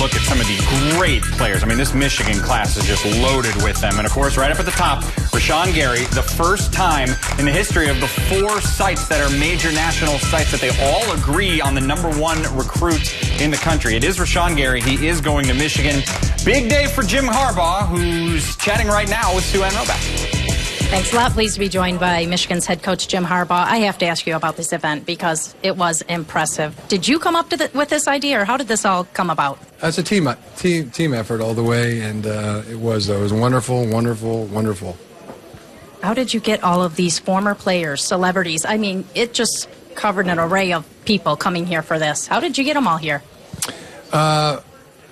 look at some of the great players. I mean, this Michigan class is just loaded with them. And, of course, right up at the top, Rashawn Gary, the first time in the history of the 4 sites that are major national sites that they all agree on the #1 recruit in the country. It is Rashawn Gary. He is going to Michigan. Big day for Jim Harbaugh, who's chatting right now with Sue Ann Roback. Thanks a lot. Pleased to be joined by Michigan's head coach, Jim Harbaugh. I have to ask you about this event because it was impressive. Did you come up with this idea, or how did this all come about? It's a team effort all the way, and it was wonderful, wonderful, wonderful. How did you get all of these former players, celebrities? I mean, it just covered an array of people coming here for this. How did you get them all here? I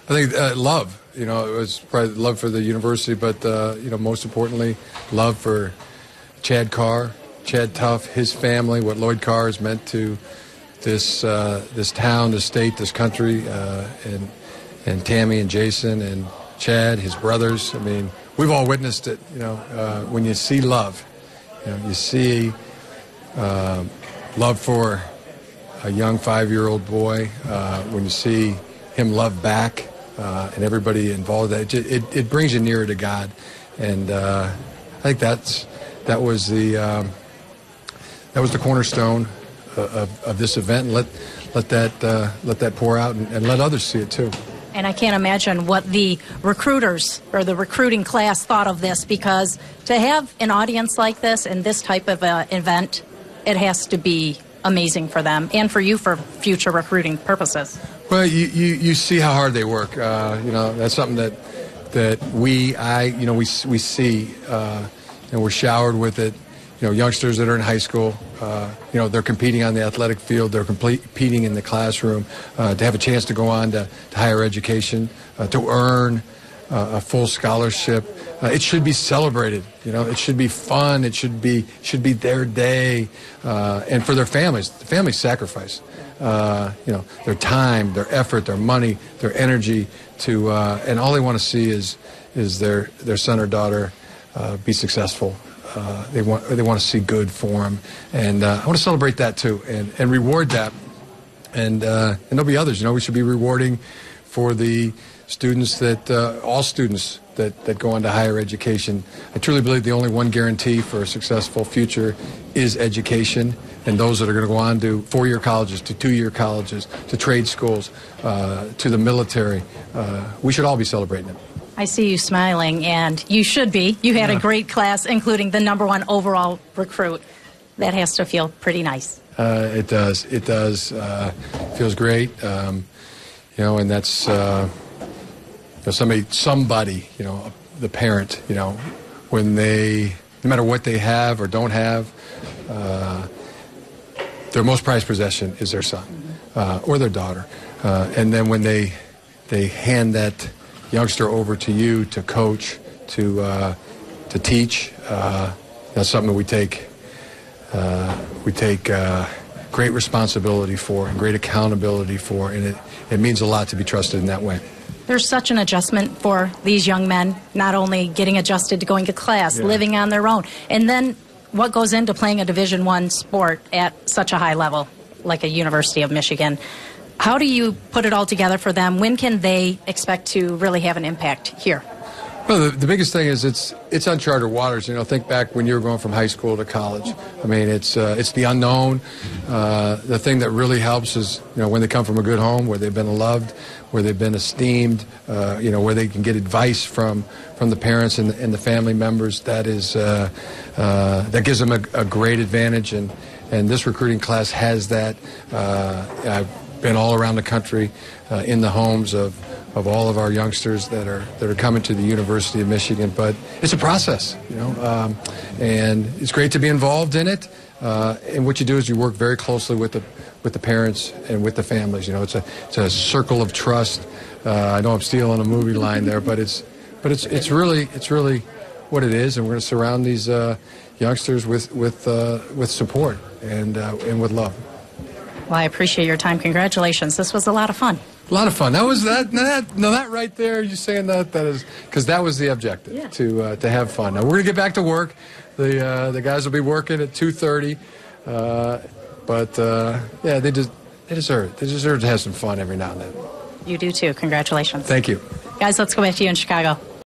think love. You know, it was probably love for the university, but, you know, most importantly, love for Chad Tuff, his family, what Lloyd Carr has meant to this town, this state, this country, and Tammy and Jason and Chad, his brothers. I mean, we've all witnessed it, you know, when you see love, you know, you see love for a young 5-year-old boy, when you see him love back, and everybody involved, it brings you nearer to God, and I think that was the cornerstone of this event. And let that pour out and let others see it too. And I can't imagine what the recruiters or the recruiting class thought of this, because to have an audience like this and this type of event, it has to be amazing for them and for you for future recruiting purposes. Well, you see how hard they work. You know, that's something that we see, and we're showered with it. You know, youngsters that are in high school, you know, they're competing on the athletic field, they're competing in the classroom, to have a chance to go on to higher education, to earn a full scholarship. It should be celebrated. You know, it should be fun. It should be their day, and for their families, the family sacrifice. You know, their time, their effort, their money, their energy to, and all they want to see is their son or daughter be successful. They want to see good for them, and I want to celebrate that too, and reward that. And there'll be others. You know, we should be rewarding for the students all students that go on to higher education. I truly believe the only one guarantee for a successful future is education, and those that are going to go on to 4-year colleges, to 2-year colleges, to trade schools, to the military. We should all be celebrating it. I see you smiling, and you should be. You had a great class, including the #1 overall recruit. That has to feel pretty nice. It does. It does. Feels great. You know, and that's somebody, you know, the parent, you know, when no matter what they have or don't have, their most prized possession is their son or their daughter. And then when they hand that youngster over to you to coach, to teach, that's something that we take great responsibility for and great accountability for, and it means a lot to be trusted in that way. There's such an adjustment for these young men, not only getting adjusted to going to class, living on their own, and then what goes into playing a Division I sport at such a high level, like a University of Michigan. How do you put it all together for them? When can they expect to really have an impact here? Well, the biggest thing is it's uncharted waters. You know, think back when you were going from high school to college. I mean, it's the unknown. The thing that really helps is, you know, when they come from a good home, where they've been loved, where they've been esteemed, you know, where they can get advice from the parents and the family members. That gives them a great advantage, and this recruiting class has that. I've been all around the country in the homes of all of our youngsters that are coming to the University of Michigan, but it's a process, you know, and it's great to be involved in it. And what you do is you work very closely with the parents and with the families. You know, it's a circle of trust. I know I'm stealing a movie line there, but it's really what it is, and we're going to surround these youngsters with support and with love. Well, I appreciate your time. Congratulations. This was a lot of fun. A lot of fun. That was that right there. You saying that is because that was the objective, to have fun. Now we're gonna get back to work. The guys will be working at 2:30, but yeah, they deserve it. They deserve to have some fun every now and then. You do too. Congratulations. Thank you. Guys, let's go back to you in Chicago.